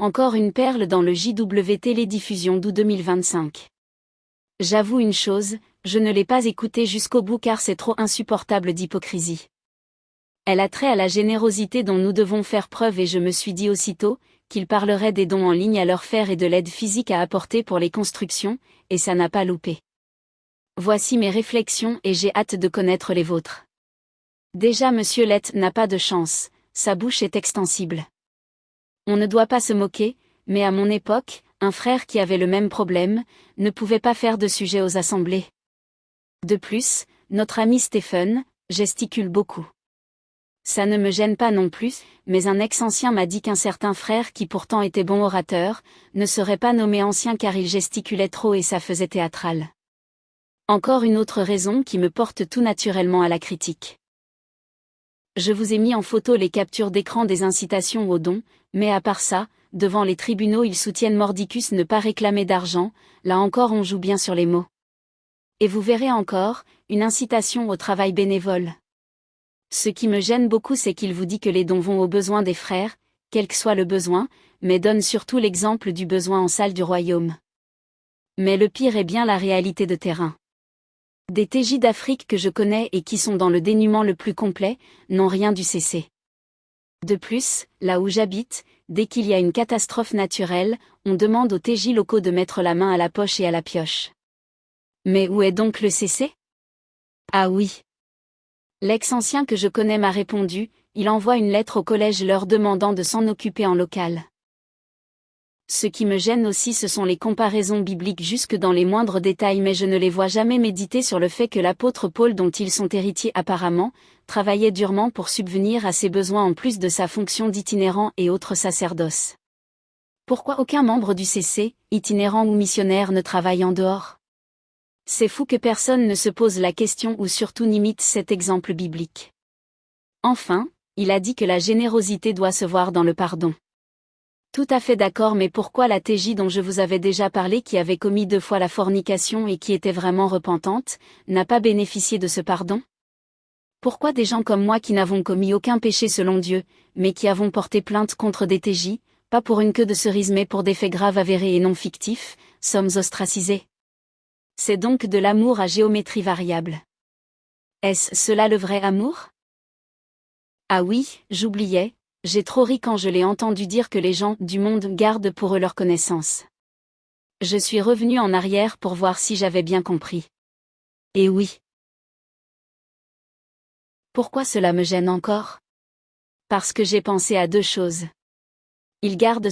Encore une perle dans le JW Télédiffusion d'août 2025. J'avoue une chose, je ne l'ai pas écoutée jusqu'au bout car c'est trop insupportable d'hypocrisie. Elle a trait à la générosité dont nous devons faire preuve et je me suis dit aussitôt qu'il parlerait des dons en ligne à leur faire et de l'aide physique à apporter pour les constructions, et ça n'a pas loupé. Voici mes réflexions et j'ai hâte de connaître les vôtres. Déjà Monsieur Lett n'a pas de chance, sa bouche est extensible. On ne doit pas se moquer, mais à mon époque, un frère qui avait le même problème, ne pouvait pas faire de sujet aux assemblées. De plus, notre ami Stephen gesticule beaucoup. Ça ne me gêne pas non plus, mais un ex-ancien m'a dit qu'un certain frère qui pourtant était bon orateur, ne serait pas nommé ancien car il gesticulait trop et ça faisait théâtral. Encore une autre raison qui me porte tout naturellement à la critique. Je vous ai mis en photo les captures d'écran des incitations aux dons, mais à part ça, devant les tribunaux ils soutiennent mordicus ne pas réclamer d'argent, là encore on joue bien sur les mots. Et vous verrez encore, une incitation au travail bénévole. Ce qui me gêne beaucoup c'est qu'il vous dit que les dons vont aux besoins des frères, quel que soit le besoin, mais donne surtout l'exemple du besoin en salle du royaume. Mais le pire est bien la réalité de terrain. Des TJ d'Afrique que je connais et qui sont dans le dénuement le plus complet, n'ont rien du CC. De plus, là où j'habite, dès qu'il y a une catastrophe naturelle, on demande aux TJ locaux de mettre la main à la poche et à la pioche. Mais où est donc le CC? Ah oui. L'ex-ancien que je connais m'a répondu, il envoie une lettre au collège leur demandant de s'en occuper en local. Ce qui me gêne aussi ce sont les comparaisons bibliques jusque dans les moindres détails mais je ne les vois jamais méditer sur le fait que l'apôtre Paul dont ils sont héritiers apparemment, travaillait durement pour subvenir à ses besoins en plus de sa fonction d'itinérant et autres sacerdoce. Pourquoi aucun membre du CC, itinérant ou missionnaire ne travaille en dehors? C'est fou que personne ne se pose la question ou surtout n'imite cet exemple biblique. Enfin, il a dit que la générosité doit se voir dans le pardon. Tout à fait d'accord mais pourquoi la TJ dont je vous avais déjà parlé qui avait commis 2 fois la fornication et qui était vraiment repentante, n'a pas bénéficié de ce pardon? Pourquoi des gens comme moi qui n'avons commis aucun péché selon Dieu, mais qui avons porté plainte contre des TJ, pas pour une queue de cerise mais pour des faits graves avérés et non fictifs, sommes ostracisés? C'est donc de l'amour à géométrie variable. Est-ce cela le vrai amour? Ah oui, j'oubliais, j'ai trop ri quand je l'ai entendu dire que les gens du monde gardent pour eux leur connaissance. Je suis revenu en arrière pour voir si j'avais bien compris. Et oui. Pourquoi cela me gêne encore? Parce que j'ai pensé à 2 choses. Ils gardent